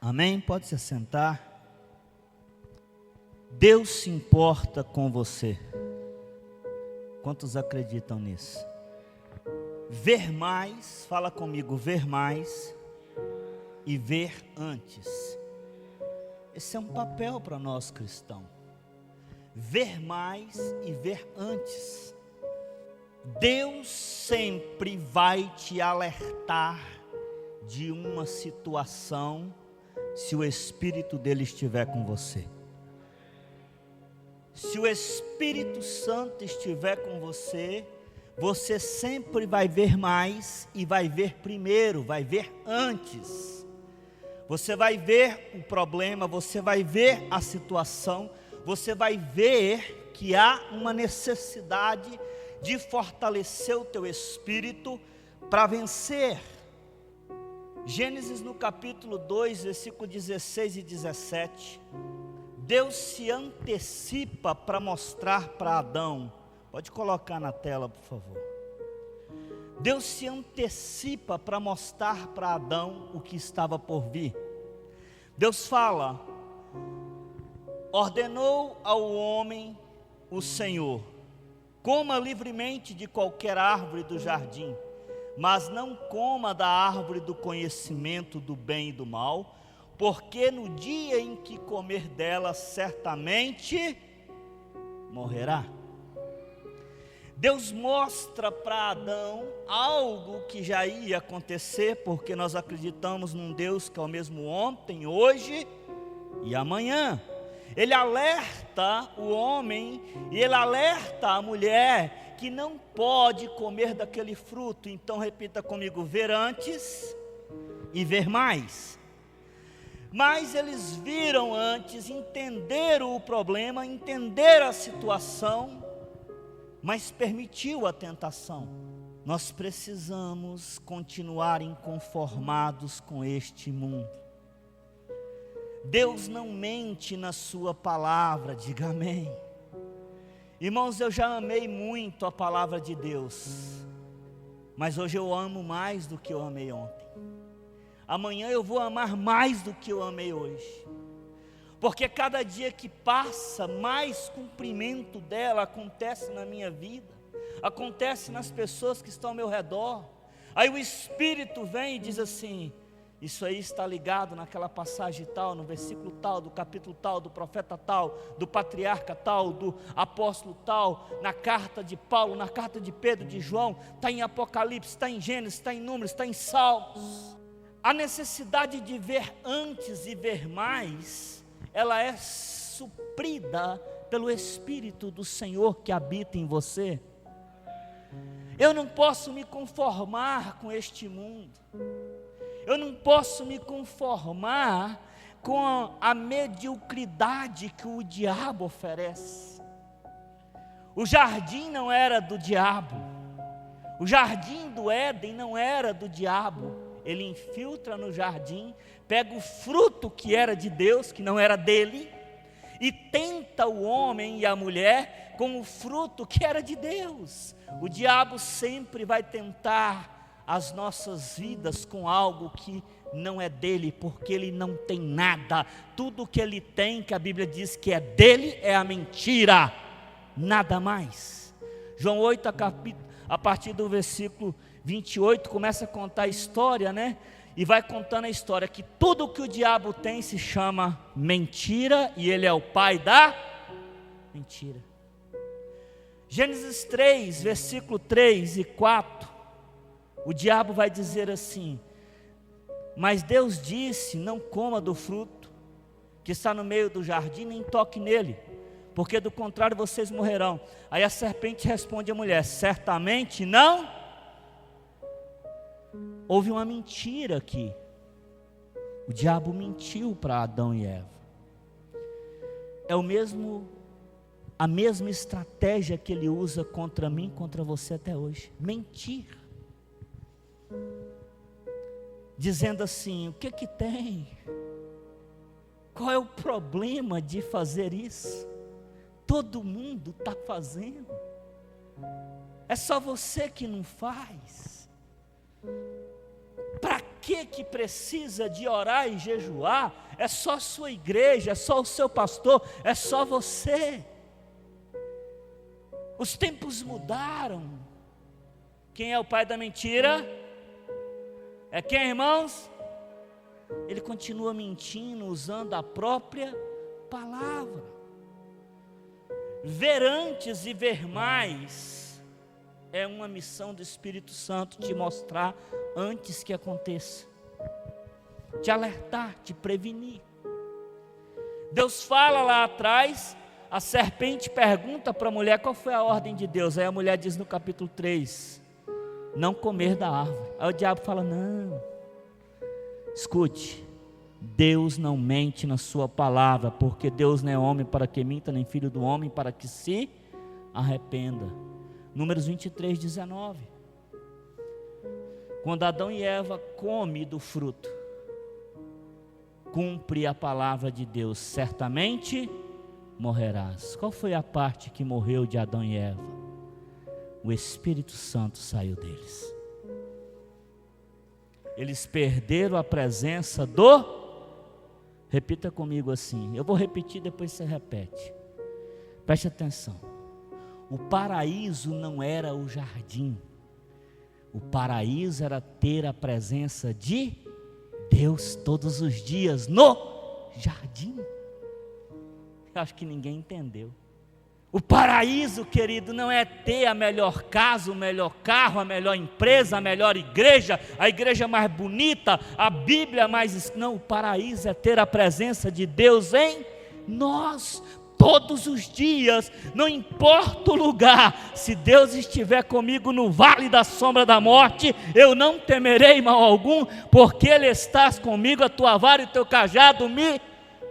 Amém? Pode se sentar. Deus se importa com você. Quantos acreditam nisso? Ver mais, fala comigo, ver mais e ver antes. Esse é um papel para nós cristãos. Ver mais e ver antes. Deus sempre vai te alertar de uma situação se o Espírito dele estiver com você. Se o Espírito Santo estiver com você, você sempre vai ver mais e vai ver primeiro, vai ver antes. Você vai ver o problema, você vai ver a situação, você vai ver que há uma necessidade de fortalecer o teu espírito para vencer. Gênesis no capítulo 2, versículo 16 e 17, Deus se antecipa para mostrar para Adão, pode colocar na tela por favor, Deus se antecipa para mostrar para Adão o que estava por vir. Deus fala, ordenou ao homem o Senhor, coma livremente de qualquer árvore do jardim, mas não coma da árvore do conhecimento do bem e do mal, porque no dia em que comer dela, certamente morrerá. Deus mostra para Adão algo que já ia acontecer, porque nós acreditamos num Deus que é o mesmo ontem, hoje e amanhã. Ele alerta o homem e ele alerta a mulher que não pode comer daquele fruto. Então repita comigo, ver antes e ver mais. Mas eles viram antes, entenderam o problema, entenderam a situação, mas permitiu a tentação. Nós precisamos continuar inconformados com este mundo. Deus não mente na sua palavra, diga amém. Irmãos, eu já amei muito a palavra de Deus, mas hoje eu amo mais do que eu amei ontem. Amanhã eu vou amar mais do que eu amei hoje, porque cada dia que passa, mais cumprimento dela acontece na minha vida, acontece nas pessoas que estão ao meu redor. Aí o Espírito vem e diz assim, isso aí está ligado naquela passagem tal, no versículo tal, do capítulo tal, do profeta tal, do patriarca tal, do apóstolo tal, na carta de Paulo, na carta de Pedro, de João, está em Apocalipse, está em Gênesis, está em Números, está em Salmos. A necessidade de ver antes e ver mais, ela é suprida pelo Espírito do Senhor que habita em você. Eu não posso me conformar com este mundo. Eu não posso me conformar com a mediocridade que o diabo oferece. O jardim não era do diabo. O jardim do Éden não era do diabo. Ele infiltra no jardim, pega o fruto que era de Deus, que não era dele, e tenta o homem e a mulher com o fruto que era de Deus. O diabo sempre vai tentar as nossas vidas com algo que não é dele, porque ele não tem nada. Tudo que ele tem, que a Bíblia diz que é dele, é a mentira, nada mais. João 8, a partir do versículo 28, começa a contar a história, né? E vai contando a história que tudo que o diabo tem se chama mentira, e ele é o pai da mentira. Gênesis 3, versículo 3 e 4, o diabo vai dizer assim, mas Deus disse, não coma do fruto que está no meio do jardim, nem toque nele, porque do contrário vocês morrerão. Aí a serpente responde à mulher, certamente não. Houve uma mentira aqui. O diabo mentiu para Adão e Eva. É a mesma estratégia que ele usa contra mim, contra você até hoje. Mentir. Dizendo assim, o que que tem? Qual é o problema de fazer isso? Todo mundo está fazendo. É só você que não faz. Para que precisa de orar e jejuar é só a sua igreja, é só o seu pastor, é só você. Os tempos mudaram. Quem é o pai da mentira? É quem, irmãos? Ele continua mentindo usando a própria palavra. Ver antes e ver mais é uma missão do Espírito Santo, te mostrar antes que aconteça, te alertar, te prevenir. Deus fala lá atrás, a serpente pergunta para a mulher qual foi a ordem de Deus. Aí a mulher diz no capítulo 3, não comer da árvore. Aí o diabo fala, não, escute, Deus não mente na sua palavra, porque Deus não é homem para que minta, nem filho do homem para que se arrependa. Números 23, 19. Quando Adão e Eva comem do fruto, cumpre a palavra de Deus, certamente morrerás. Qual foi a parte que morreu de Adão e Eva? O Espírito Santo saiu deles. Eles perderam a presença do... Repita comigo assim, eu vou repetir, depois você repete. Preste atenção. O paraíso não era o jardim. O paraíso era ter a presença de Deus todos os dias no jardim. Eu acho que ninguém entendeu. O paraíso, querido, não é ter a melhor casa, o melhor carro, a melhor empresa, a melhor igreja, a igreja mais bonita, a Bíblia mais... Não, o paraíso é ter a presença de Deus em nós, todos os dias, não importa o lugar. Se Deus estiver comigo no vale da sombra da morte, eu não temerei mal algum, porque Ele está comigo, a tua vara e o teu cajado me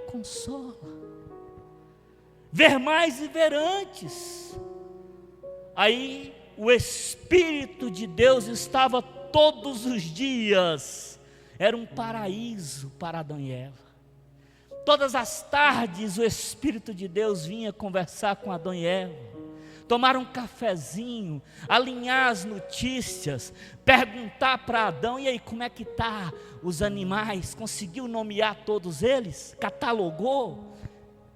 consola. Ver mais e ver antes. Aí o Espírito de Deus estava todos os dias, era um paraíso para Adão e Eva. Todas as tardes o Espírito de Deus vinha conversar com Adão e Eva, tomar um cafezinho, alinhar as notícias, perguntar para Adão, e aí, como é que está os animais? Conseguiu nomear todos eles? Catalogou?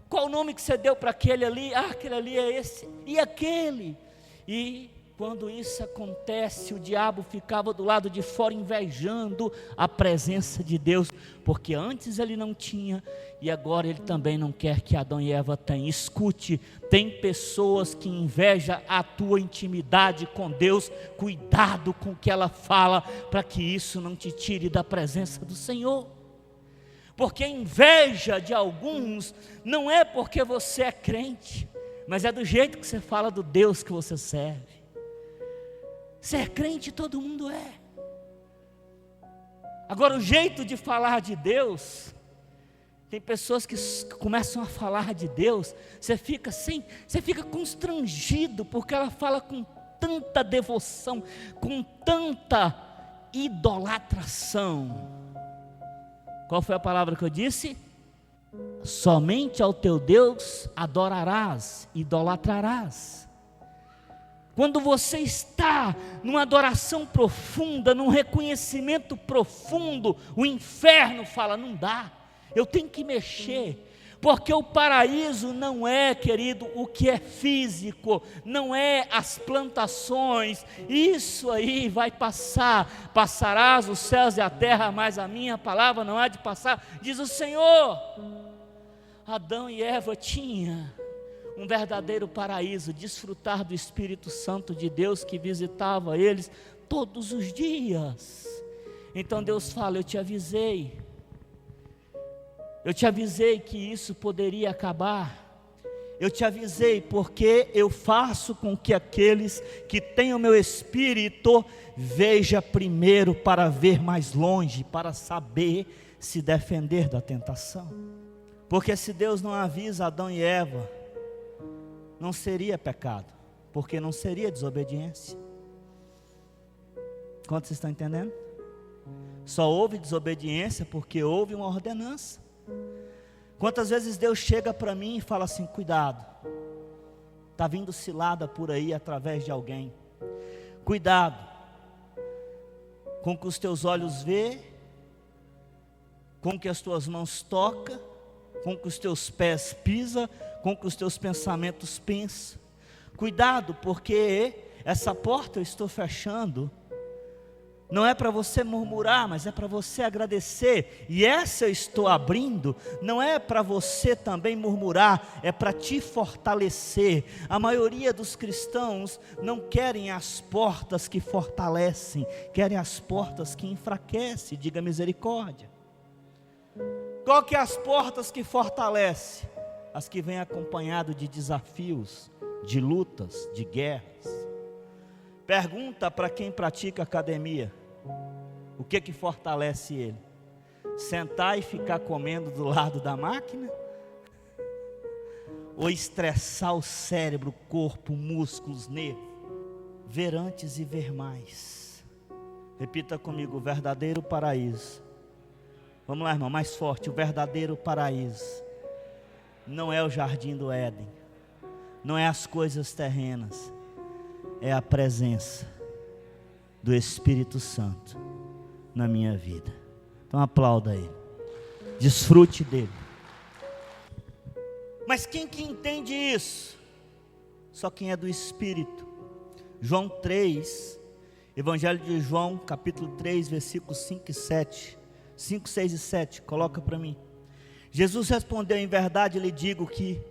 Qual o nome que você deu para aquele ali? Ah, aquele ali é esse, e aquele. E quando isso acontece, o diabo ficava do lado de fora invejando a presença de Deus, porque antes ele não tinha, e agora ele também não quer que Adão e Eva tenham. Escute, tem pessoas que invejam a tua intimidade com Deus, cuidado com o que ela fala, para que isso não te tire da presença do Senhor. Porque a inveja de alguns não é porque você é crente, mas é do jeito que você fala do Deus que você serve. Você é crente, todo mundo é. Agora, o jeito de falar de Deus, tem pessoas que começam a falar de Deus, você fica constrangido, porque ela fala com tanta devoção, com tanta idolatração. Qual foi a palavra que eu disse? Somente ao teu Deus adorarás, idolatrarás. Quando você está numa adoração profunda, num reconhecimento profundo, o inferno fala, não dá, eu tenho que mexer. Porque o paraíso não é, querido, o que é físico, não é as plantações, isso aí vai passar, passarás os céus e a terra, mas a minha palavra não há de passar, diz o Senhor. Adão e Eva tinham um verdadeiro paraíso, desfrutar do Espírito Santo de Deus que visitava eles todos os dias. Então Deus fala, eu te avisei que isso poderia acabar. Eu te avisei porque eu faço com que aqueles que têm o meu Espírito veja primeiro para ver mais longe, para saber se defender da tentação. Porque se Deus não avisa Adão e Eva, não seria pecado, porque não seria desobediência. Quantos vocês estão entendendo? Só houve desobediência porque houve uma ordenança. Quantas vezes Deus chega para mim e fala assim, cuidado, está vindo cilada por aí através de alguém, cuidado com o que os teus olhos vê com que as tuas mãos tocam, com que os teus pés pisam, com que os teus pensamentos pensam. Cuidado, porque essa porta eu estou fechando, não é para você murmurar, mas é para você agradecer. E essa eu estou abrindo, não é para você também murmurar, é para te fortalecer. A maioria dos cristãos não querem as portas que fortalecem, querem as portas que enfraquecem. Diga misericórdia. Qual que é as portas que fortalecem? As que vêm acompanhado de desafios, de lutas, de guerras. Pergunta para quem pratica academia, o que fortalece ele? Sentar e ficar comendo do lado da máquina? Ou estressar o cérebro, corpo, músculos, nervos? Ver antes e ver mais. Repita comigo, o verdadeiro paraíso. Vamos lá, irmão, mais forte. O verdadeiro paraíso não é o jardim do Éden, não é as coisas terrenas, é a presença do Espírito Santo na minha vida. Então aplauda ele, desfrute dele. Mas quem que entende isso? Só quem é do Espírito. João 3, Evangelho de João, capítulo 3, versículos 5 e 7. 5, 6 e 7, coloca para mim. Jesus respondeu: em verdade lhe digo que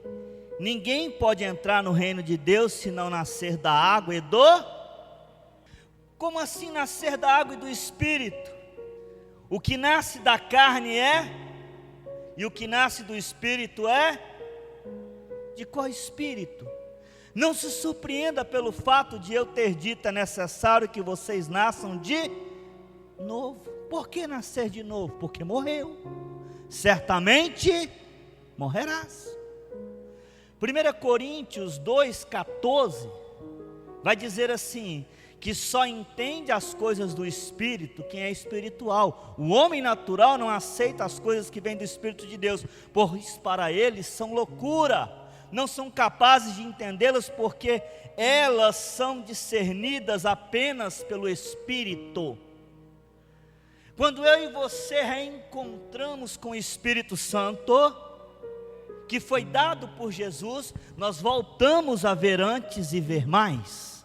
ninguém pode entrar no reino de Deus se não nascer da água e do... Como assim nascer da água e do Espírito? O que nasce da carne é, e o que nasce do Espírito é? De qual Espírito? Não se surpreenda pelo fato de eu ter dito: é necessário que vocês nasçam de novo. Por que nascer de novo? Porque morreu, certamente morrerás. 1 Coríntios 2,14 vai dizer assim, que só entende as coisas do Espírito quem é espiritual. O homem natural não aceita as coisas que vêm do Espírito de Deus, pois para eles são loucura, não são capazes de entendê-las, porque elas são discernidas apenas pelo Espírito. Quando eu e você reencontramos com o Espírito Santo, que foi dado por Jesus, nós voltamos a ver antes e ver mais.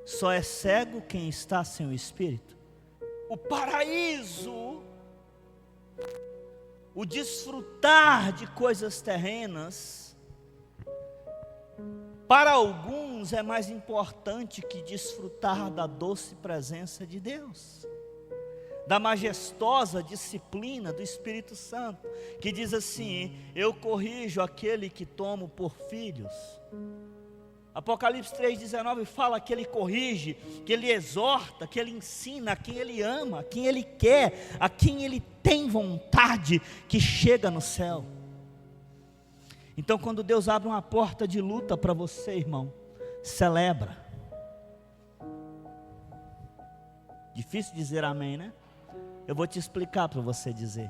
Só é cego quem está sem o Espírito. O paraíso, o desfrutar de coisas terrenas, para alguns é mais importante que desfrutar da doce presença de Deus, da majestosa disciplina do Espírito Santo, que diz assim: eu corrijo aquele que tomo por filhos. Apocalipse 3,19 fala que ele corrige, que ele exorta, que ele ensina a quem ele ama, a quem ele quer, a quem ele tem vontade que chega no céu. Então, quando Deus abre uma porta de luta para você, irmão, celebra. Difícil dizer amém, né? Eu vou te explicar para você dizer.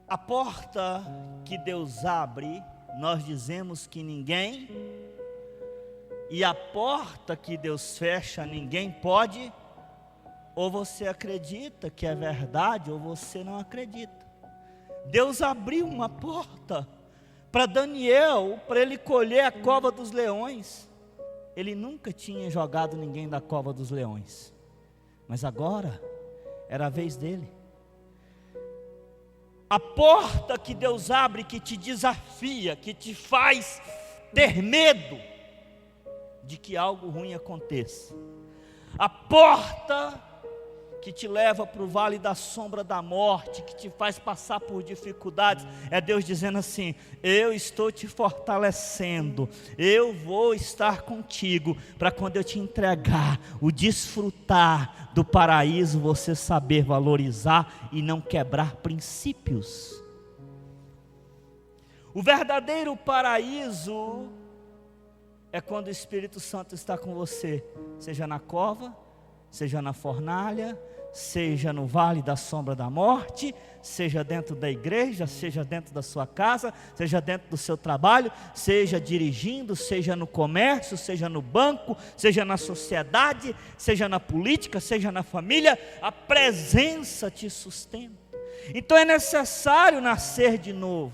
A porta que Deus abre, nós dizemos que ninguém, e a porta que Deus fecha, ninguém pode. Ou você acredita que é verdade, ou você não acredita. Deus abriu uma porta para Daniel, para ele colher a cova dos leões. Ele nunca tinha jogado ninguém da cova dos leões, mas agora era a vez dele. A porta que Deus abre, que te desafia, que te faz ter medo de que algo ruim aconteça. A porta que te leva para o vale da sombra da morte, que te faz passar por dificuldades, é Deus dizendo assim: eu estou te fortalecendo, eu vou estar contigo, para quando eu te entregar o desfrutar do paraíso, você saber valorizar e não quebrar princípios. O verdadeiro paraíso é quando o Espírito Santo está com você, seja na cova, seja na fornalha, seja no vale da sombra da morte, seja dentro da igreja, seja dentro da sua casa, seja dentro do seu trabalho, seja dirigindo, seja no comércio, seja no banco, seja na sociedade, seja na política, seja na família, a presença te sustenta. Então é necessário nascer de novo,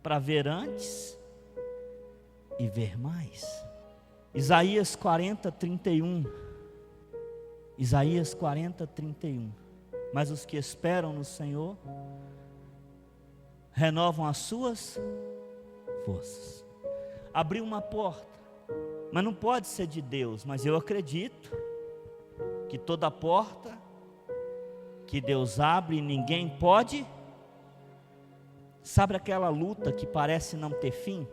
para ver antes e ver mais. Isaías 40, 31. Isaías 40, 31. Mas os que esperam no Senhor renovam as suas forças. Abriu uma porta, mas não pode ser de Deus. Mas eu acredito que toda porta que Deus abre, ninguém pode. Sabe aquela luta que parece não ter fim?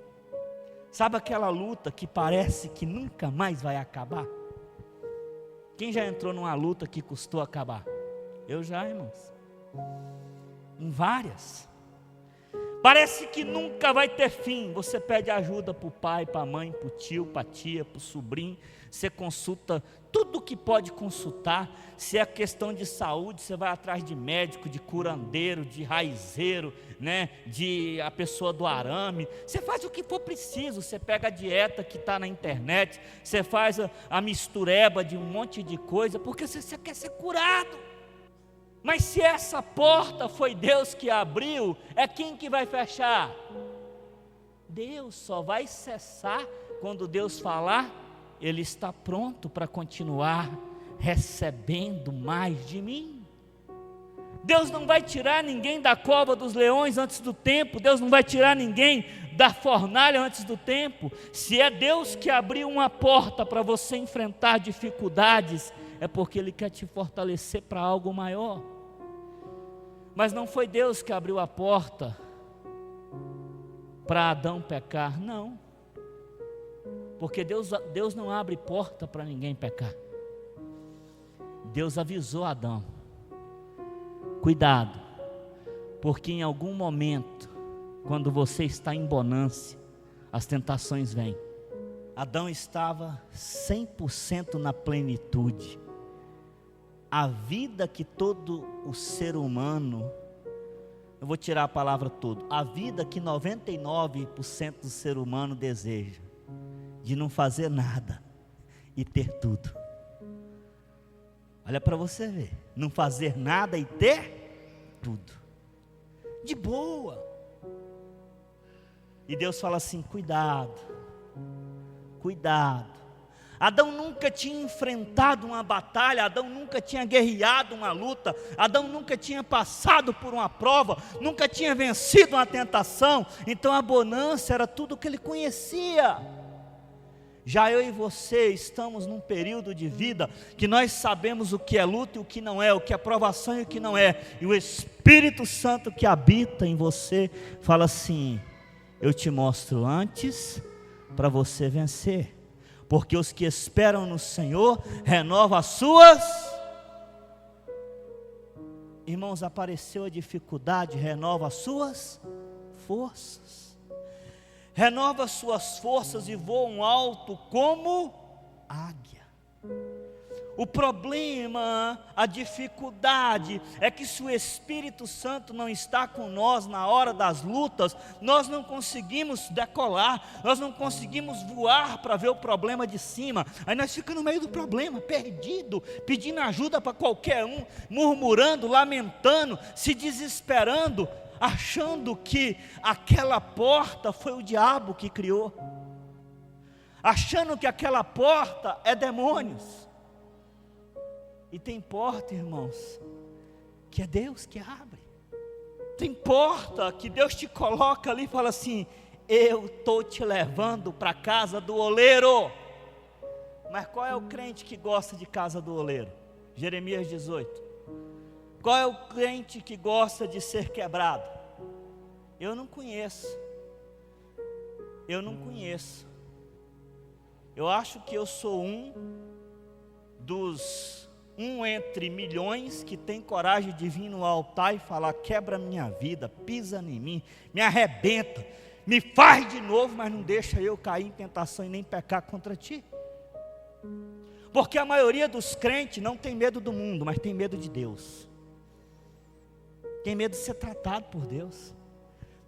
Sabe aquela luta que parece que nunca mais vai acabar? Quem já entrou numa luta que custou acabar? Eu já, irmãos. Em várias. Parece que nunca vai ter fim. Você pede ajuda para o pai, para a mãe, para o tio, para a tia, para o sobrinho. Você consulta tudo que pode consultar. Se é questão de saúde, você vai atrás de médico, de curandeiro, de raizeiro, né? De a pessoa do arame. Você faz o que for preciso. Você pega a dieta que está na internet. Você faz a mistureba de um monte de coisa, porque você quer ser curado. Mas se essa porta foi Deus que abriu, é quem que vai fechar? Deus. Só vai cessar quando Deus falar, Ele está pronto para continuar recebendo mais de mim. Deus não vai tirar ninguém da cova dos leões antes do tempo. Deus não vai tirar ninguém da fornalha antes do tempo. Se é Deus que abriu uma porta para você enfrentar dificuldades, é porque Ele quer te fortalecer para algo maior. Mas não foi Deus que abriu a porta para Adão pecar, não. Porque Deus não abre porta para ninguém pecar. Deus avisou Adão: cuidado, porque em algum momento, quando você está em bonança, as tentações vêm. Adão estava 100% na plenitude. A vida que todo o ser humano, eu vou tirar a palavra todo, a vida que 99% do ser humano deseja, de não fazer nada e ter tudo. Olha para você ver, não fazer nada e ter tudo, de boa. E Deus fala assim: cuidado, cuidado. Adão nunca tinha enfrentado uma batalha, Adão nunca tinha guerreado uma luta, Adão nunca tinha passado por uma prova, nunca tinha vencido uma tentação. Então a bonança era tudo que ele conhecia. Já eu e você estamos num período de vida que nós sabemos o que é luta e o que não é, o que é provação e o que não é. E o Espírito Santo que habita em você fala assim: eu te mostro antes para você vencer. Porque os que esperam no Senhor renovam as suas. Irmãos, apareceu a dificuldade, renova as suas forças. Renova as suas forças e voam alto como águia. O problema, a dificuldade é que se o Espírito Santo não está com nós na hora das lutas, nós não conseguimos decolar, nós não conseguimos voar para ver o problema de cima. Aí nós ficamos no meio do problema, perdido, pedindo ajuda para qualquer um, murmurando, lamentando, se desesperando, achando que aquela porta foi o diabo que criou, achando que aquela porta é demônios. E tem porta, irmãos, que é Deus que abre. Tem porta que Deus te coloca ali e fala assim: eu estou te levando para a casa do oleiro. Mas qual é o crente que gosta de casa do oleiro? Jeremias 18. Qual é o crente que gosta de ser quebrado? Eu não conheço. Eu não conheço. Eu acho que eu sou um entre milhões que tem coragem de vir no altar e falar: quebra minha vida, pisa em mim, me arrebenta, me faz de novo, mas não deixa eu cair em tentação e nem pecar contra ti. Porque a maioria dos crentes não tem medo do mundo, mas tem medo de Deus. Tem medo de ser tratado por Deus.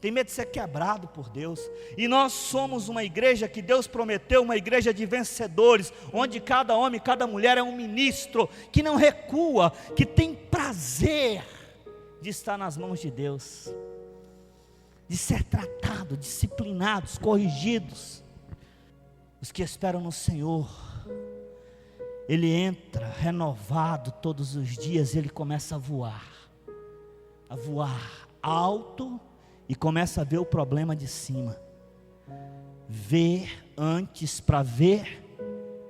Tem medo de ser quebrado por Deus. E nós somos uma igreja que Deus prometeu, uma igreja de vencedores, onde cada homem, cada mulher é um ministro, que não recua, que tem prazer de estar nas mãos de Deus, de ser tratados, disciplinados, corrigidos. Os que esperam no Senhor, ele entra renovado todos os dias, ele começa a voar alto e começa a ver o problema de cima. Ver antes para ver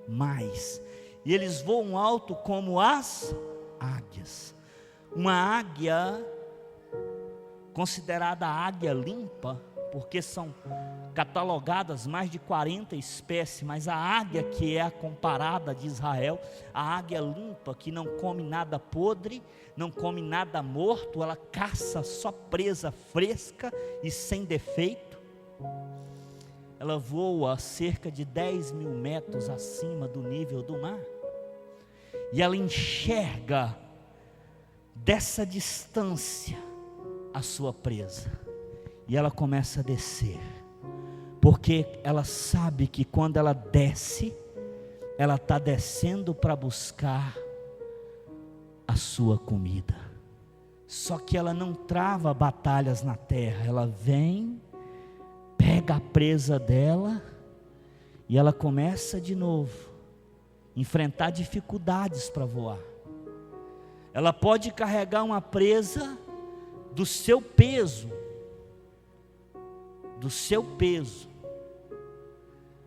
mais. E eles voam alto como as águias. Uma águia, considerada águia limpa, porque são catalogadas mais de 40 espécies, mas a águia que é a comparada de Israel, a águia limpa, que não come nada podre, não come nada morto, ela caça só presa fresca e sem defeito. Ela voa a cerca de 10.000 metros acima do nível do mar, e ela enxerga dessa distância a sua presa, e ela começa a descer, porque ela sabe que quando ela desce, ela está descendo para buscar a sua comida. Só que ela não trava batalhas na terra, ela vem, pega a presa dela, e ela começa de novo, enfrentar dificuldades para voar. Ela pode carregar uma presa do seu peso,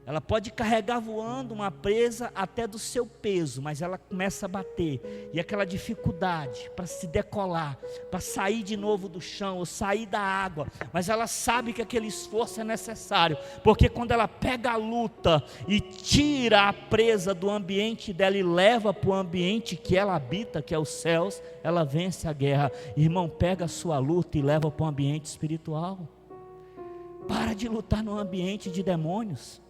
ela pode carregar voando uma presa até do seu peso, mas ela começa a bater, e aquela dificuldade para se decolar, para sair de novo do chão, ou sair da água, mas ela sabe que aquele esforço é necessário, porque quando ela pega a luta e tira a presa do ambiente dela e leva para o ambiente que ela habita, que é os céus, ela vence a guerra. Irmão, pega a sua luta e leva para o ambiente espiritual. Para de lutar no ambiente de demônios.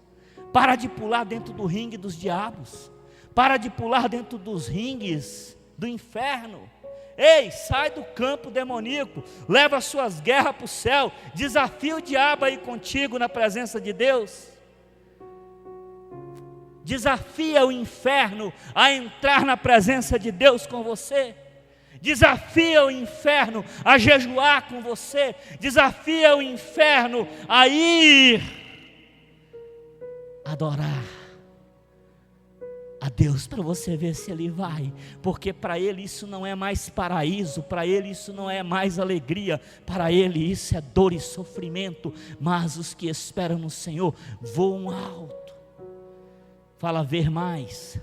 Para de pular dentro do ringue dos diabos. Para de pular dentro dos ringues do inferno. Ei, sai do campo demoníaco. Leva as suas guerras para o céu. Desafia o diabo aí contigo na presença de Deus. Desafia o inferno a entrar na presença de Deus com você. Desafia o inferno a jejuar com você. Desafia o inferno a ir adorar a Deus, para você ver se ele vai, porque para ele isso não é mais paraíso, para ele isso não é mais alegria, para ele isso é dor e sofrimento. Mas os que esperam no Senhor voam alto. Fala ver mais,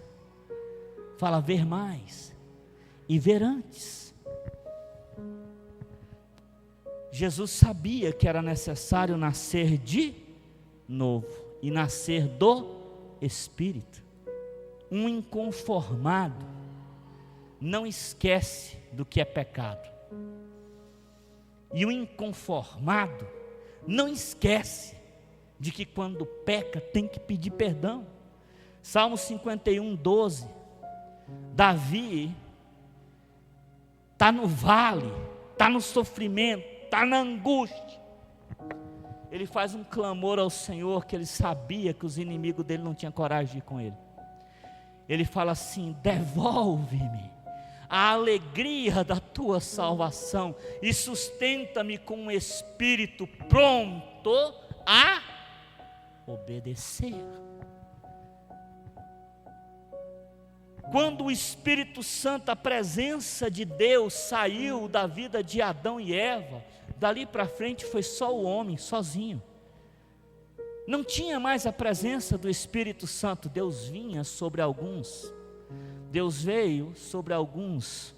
fala ver mais e ver antes. Jesus sabia que era necessário nascer de novo, e nascer do Espírito. Um inconformado não esquece do que é pecado, e o inconformado não esquece de que quando peca tem que pedir perdão. Salmo 51:12, Davi está no vale, está no sofrimento, está na angústia. Ele faz um clamor ao Senhor, que ele sabia que os inimigos dele não tinham coragem de ir com ele. Ele fala assim: devolve-me a alegria da tua salvação e sustenta-me com um espírito pronto a obedecer. Quando o Espírito Santo, a presença de Deus, saiu da vida de Adão e Eva, dali para frente foi só o homem, sozinho. Não tinha mais a presença do Espírito Santo. Deus vinha sobre alguns, Deus veio sobre alguns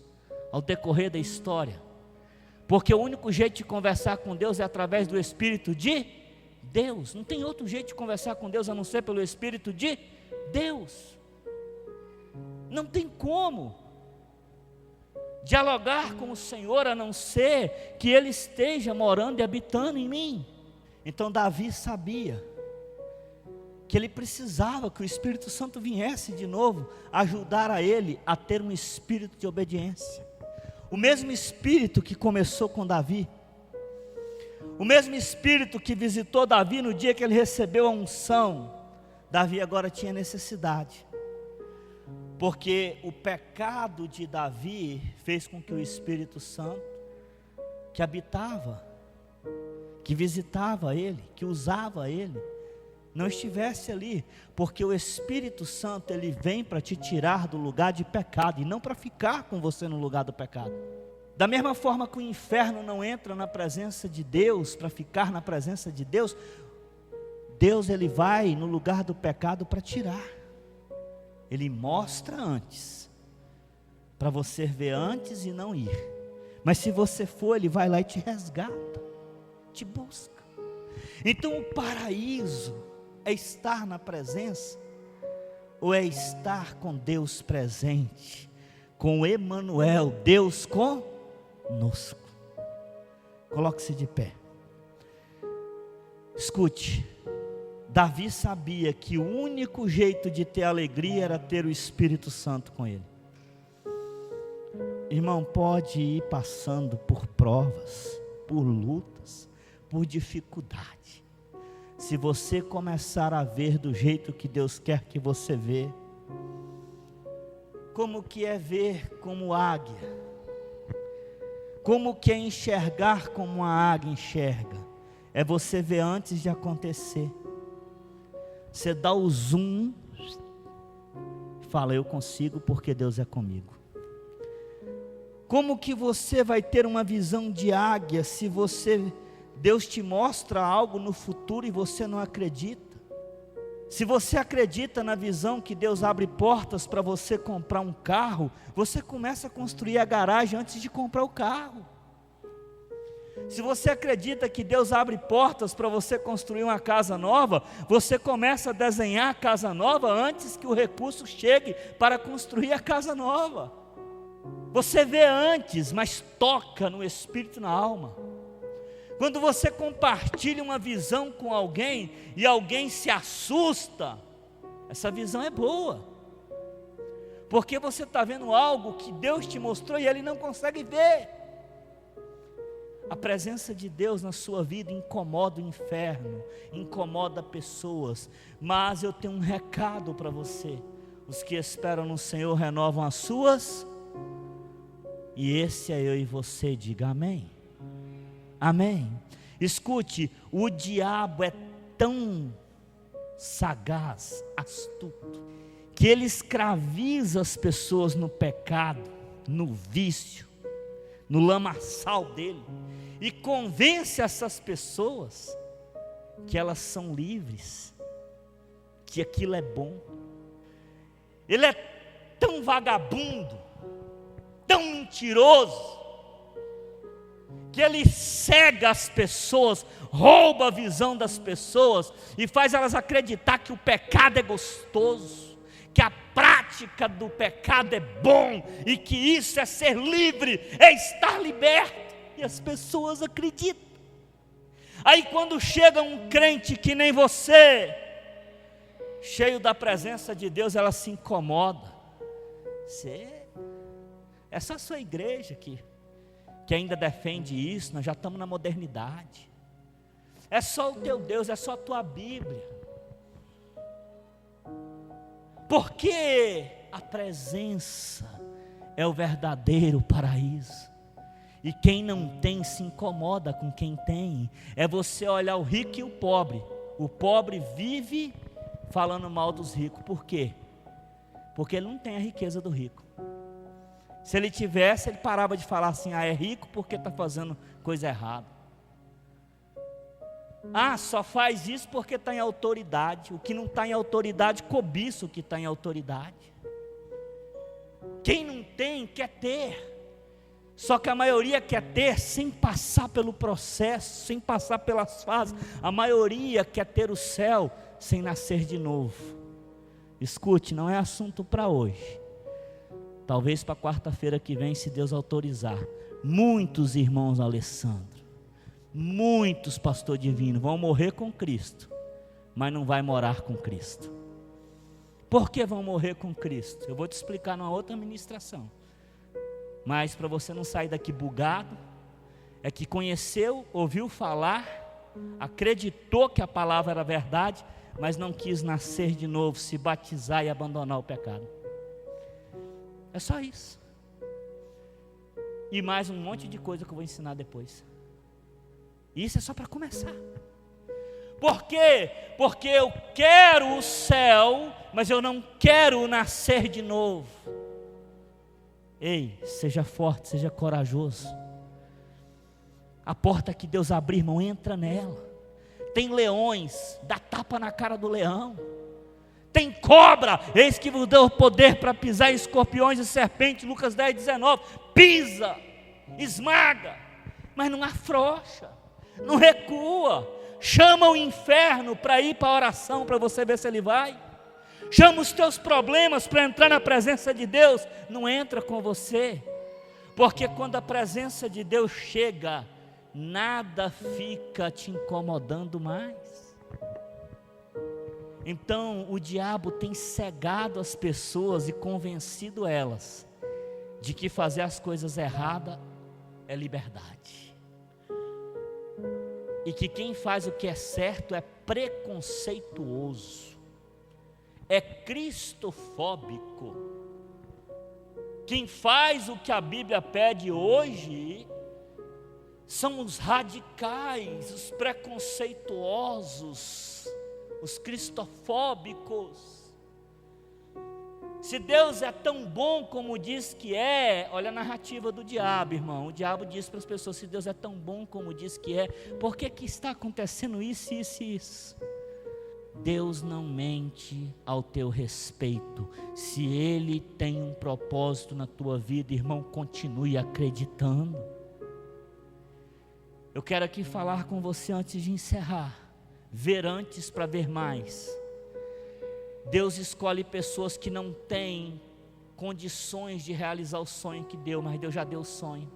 ao decorrer da história, porque o único jeito de conversar com Deus é através do Espírito de Deus. Não tem outro jeito de conversar com Deus a não ser pelo Espírito de Deus. Não tem como dialogar com o Senhor a não ser que Ele esteja morando e habitando em mim. Então Davi sabia que ele precisava que o Espírito Santo viesse de novo ajudar a ele a ter um espírito de obediência. O mesmo Espírito que começou com Davi, o mesmo Espírito que visitou Davi no dia que ele recebeu a unção, Davi agora tinha necessidade, porque o pecado de Davi fez com que o Espírito Santo que habitava, que visitava ele, que usava ele, não estivesse ali, porque o Espírito Santo, ele vem para te tirar do lugar de pecado, e não para ficar com você no lugar do pecado. Da mesma forma que o inferno não entra na presença de Deus, para ficar na presença de Deus, Deus, ele vai no lugar do pecado para tirar. Ele mostra antes, para você ver antes e não ir. Mas se você for, ele vai lá e te resgata, te busca. Então o paraíso é estar na presença, ou é estar com Deus presente, com Emanuel, Deus conosco. Coloque-se de pé. Escute, Davi sabia que o único jeito de ter alegria era ter o Espírito Santo com ele. Irmão, pode ir passando por provas, por lutas, por dificuldade. Se você começar a ver do jeito que Deus quer que você vê, como que é ver como águia, como que é enxergar como a águia enxerga, é você ver antes de acontecer. Você dá o zoom, fala, eu consigo porque Deus é comigo. Como que você vai ter uma visão de águia se Deus te mostra algo no futuro e você não acredita? Se você acredita na visão que Deus abre portas para você comprar um carro, você começa a construir a garagem antes de comprar o carro. Se você acredita que Deus abre portas para você construir uma casa nova, você começa a desenhar a casa nova antes que o recurso chegue para construir a casa nova. Você vê antes, mas toca no espírito e na alma. Quando você compartilha uma visão com alguém e alguém se assusta, essa visão é boa, porque você está vendo algo que Deus te mostrou e ele não consegue ver. A presença de Deus na sua vida incomoda o inferno, incomoda pessoas, mas eu tenho um recado para você: os que esperam no Senhor renovam as suas, e esse é eu e você, diga amém. Amém. Escute, o diabo é tão sagaz, astuto, que ele escraviza as pessoas no pecado, no vício, no lamaçal dele, e convence essas pessoas que elas são livres, que aquilo é bom. Ele é tão vagabundo, tão mentiroso, que ele cega as pessoas, rouba a visão das pessoas e faz elas acreditar que o pecado é gostoso, que a prática do pecado é bom e que isso é ser livre, é estar liberto, e as pessoas acreditam. Aí quando chega um crente que nem você, cheio da presença de Deus, ela se incomoda. É só a sua igreja que ainda defende isso, nós já estamos na modernidade. É só o teu Deus, é só a tua Bíblia. Porque a presença é o verdadeiro paraíso. E quem não tem se incomoda com quem tem. É você olhar o rico e o pobre. O pobre vive falando mal dos ricos. Por quê? Porque ele não tem a riqueza do rico. Se ele tivesse, ele parava de falar assim: é rico porque está fazendo coisa errada. Só faz isso porque está em autoridade. O que não está em autoridade, cobiça o que está em autoridade. Quem não tem, quer ter. Só que a maioria quer ter sem passar pelo processo, sem passar pelas fases. A maioria quer ter o céu sem nascer de novo. Escute, não é assunto para hoje. Talvez para quarta-feira que vem, se Deus autorizar. Muitos irmãos Alessandro, muitos pastor divino vão morrer com Cristo, mas não vai morar com Cristo. Por que vão morrer com Cristo? Eu vou te explicar numa outra ministração. Mas para você não sair daqui bugado, é que conheceu, ouviu falar, acreditou que a palavra era verdade, mas não quis nascer de novo, se batizar e abandonar o pecado. É só isso. E mais um monte de coisa que eu vou ensinar depois. Isso é só para começar. Por quê? Porque eu quero o céu, mas eu não quero nascer de novo. Ei, seja forte, seja corajoso. A porta que Deus abrir, irmão, entra nela. Tem leões, dá tapa na cara do leão. Tem cobra, eis que vos deu o poder para pisar em escorpiões e serpentes, Lucas 10, 19. Pisa, esmaga, mas não afrouxa, não recua. Chama o inferno para ir para a oração, para você ver se ele vai. Chama os teus problemas para entrar na presença de Deus. Não entra com você, porque quando a presença de Deus chega, nada fica te incomodando mais. Então o diabo tem cegado as pessoas e convencido elas de que fazer as coisas erradas é liberdade. E que quem faz o que é certo é preconceituoso, é cristofóbico. Quem faz o que a Bíblia pede hoje são os radicais, os preconceituosos, os cristofóbicos. Se Deus é tão bom como diz que é, olha a narrativa do diabo, irmão. O diabo diz para as pessoas: se Deus é tão bom como diz que é, por que está acontecendo isso, isso e isso? Deus não mente ao teu respeito. Se Ele tem um propósito na tua vida, irmão, continue acreditando. Eu quero aqui falar com você antes de encerrar. Ver antes para ver mais. Deus escolhe pessoas que não têm condições de realizar o sonho que deu, mas Deus já deu o sonho.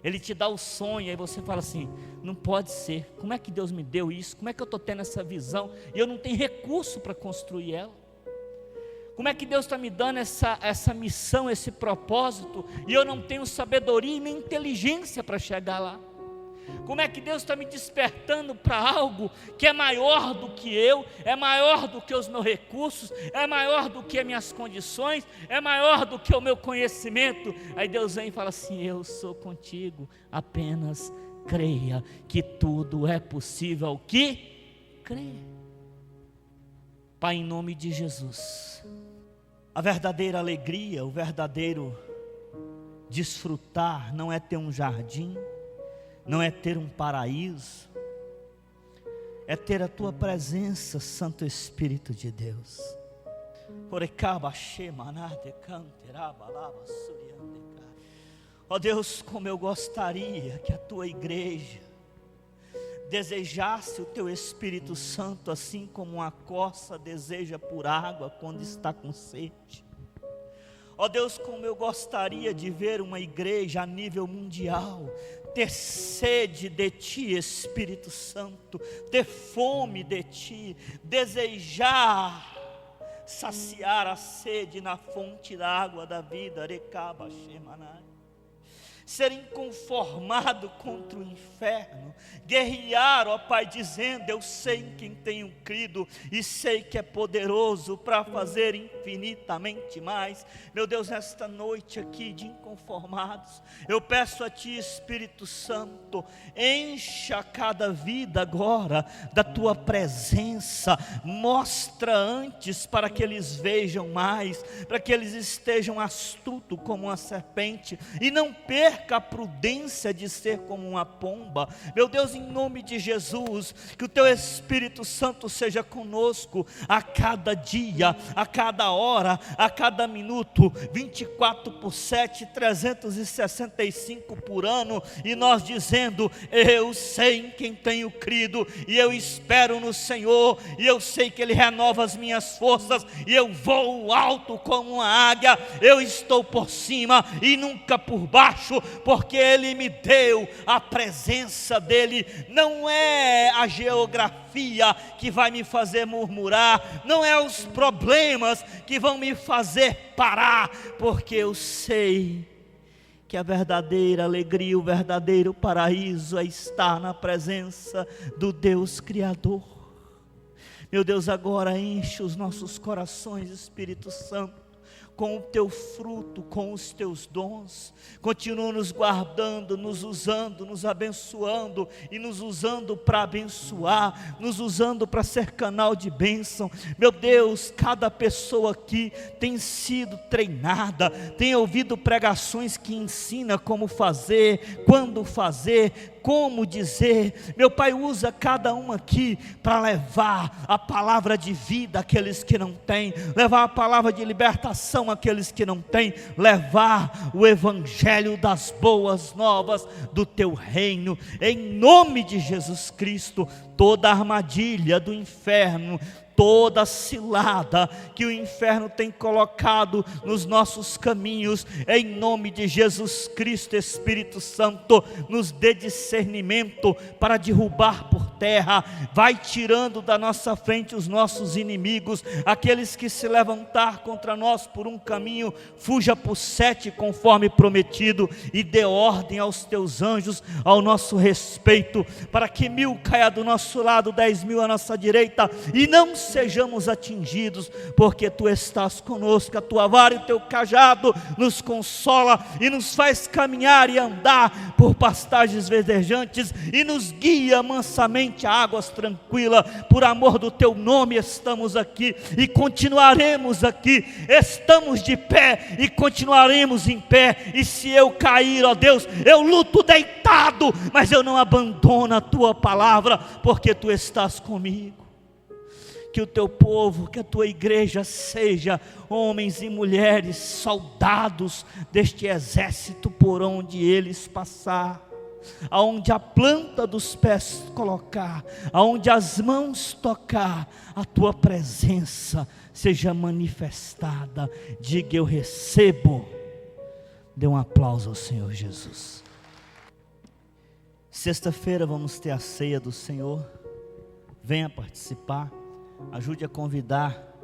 Ele te dá o sonho, aí você fala assim: não pode ser, como é que Deus me deu isso? Como é que eu estou tendo essa visão e eu não tenho recurso para construir ela? Como é que Deus está me dando essa missão, esse propósito, e eu não tenho sabedoria e nem inteligência para chegar lá? Como é que Deus está me despertando para algo que é maior do que eu, é maior do que os meus recursos, é maior do que as minhas condições, é maior do que o meu conhecimento? Aí Deus vem e fala assim: eu sou contigo, apenas creia que tudo é possível ao que crê. Pai, em nome de Jesus, a verdadeira alegria, o verdadeiro desfrutar não é ter um jardim, não é ter um paraíso, é ter a tua presença, Santo Espírito de Deus. Ó Deus, como eu gostaria que a tua igreja desejasse o teu Espírito Santo, assim como uma corça deseja por água quando está com sede. Ó Deus, como eu gostaria de ver uma igreja a nível mundial ter sede de Ti, Espírito Santo, ter fome de Ti, desejar saciar a sede na fonte da água da vida, ser inconformado contra o inferno, guerrear, ó Pai, dizendo: eu sei em quem tenho crido e sei que é poderoso para fazer infinitamente mais. Meu Deus, nesta noite aqui de inconformados, eu peço a Ti, Espírito Santo, encha cada vida agora da Tua presença, mostra antes para que eles vejam mais, para que eles estejam astutos como uma serpente e não percam a prudência de ser como uma pomba. Meu Deus, em nome de Jesus, que o Teu Espírito Santo seja conosco a cada dia, a cada hora, a cada minuto, 24/7, 365 por ano, e nós dizendo: eu sei em quem tenho crido, e eu espero no Senhor, e eu sei que Ele renova as minhas forças, e eu vou alto como uma águia, eu estou por cima e nunca por baixo, porque Ele me deu a presença dEle. Não é a geografia que vai me fazer murmurar, não é os problemas que vão me fazer parar, porque eu sei que a verdadeira alegria, o verdadeiro paraíso é estar na presença do Deus Criador. Meu Deus, agora enche os nossos corações, Espírito Santo, com o teu fruto, com os teus dons. Continua nos guardando, nos usando, nos abençoando e nos usando para abençoar, nos usando para ser canal de bênção. Meu Deus, cada pessoa aqui tem sido treinada, tem ouvido pregações que ensina como fazer, quando fazer, como dizer. Meu Pai, usa cada um aqui para levar a palavra de vida àqueles que não têm, levar a palavra de libertação àqueles que não têm, levar o evangelho das boas novas do teu reino, em nome de Jesus Cristo. Toda armadilha do inferno, toda cilada que o inferno tem colocado nos nossos caminhos, em nome de Jesus Cristo, Espírito Santo, nos dê discernimento para derrubar por terra. Vai tirando da nossa frente os nossos inimigos, aqueles que se levantar contra nós por um caminho, fuja por 7 conforme prometido, e dê ordem aos teus anjos ao nosso respeito, para que 1000 caia do nosso lado, 10.000 à nossa direita, e não sejamos atingidos, porque tu estás conosco. A tua vara e o teu cajado nos consola e nos faz caminhar e andar por pastagens verdejantes, e nos guia mansamente a águas tranquilas. Por amor do teu nome estamos aqui e continuaremos aqui, estamos de pé e continuaremos em pé. E se eu cair, ó Deus, eu luto deitado, mas eu não abandono a tua palavra, porque tu estás comigo. Que o teu povo, que a tua igreja seja homens e mulheres, soldados deste exército por onde eles passar, aonde a planta dos pés colocar, aonde as mãos tocar, a tua presença seja manifestada. Diga: eu recebo. Dê um aplauso ao Senhor Jesus. Sexta-feira vamos ter a ceia do Senhor. Venha participar. Ajude a convidar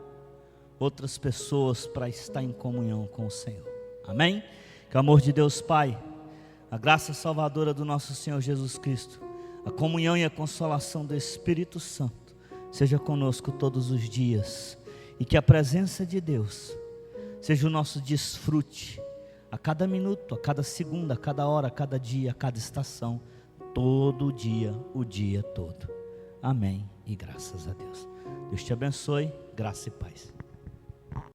outras pessoas para estar em comunhão com o Senhor. Amém? Que o amor de Deus Pai, a graça salvadora do nosso Senhor Jesus Cristo, a comunhão e a consolação do Espírito Santo seja conosco todos os dias, e que a presença de Deus seja o nosso desfrute a cada minuto, a cada segunda, a cada hora, a cada dia, a cada estação, todo dia, o dia todo. Amém e graças a Deus. Deus te abençoe, graça e paz.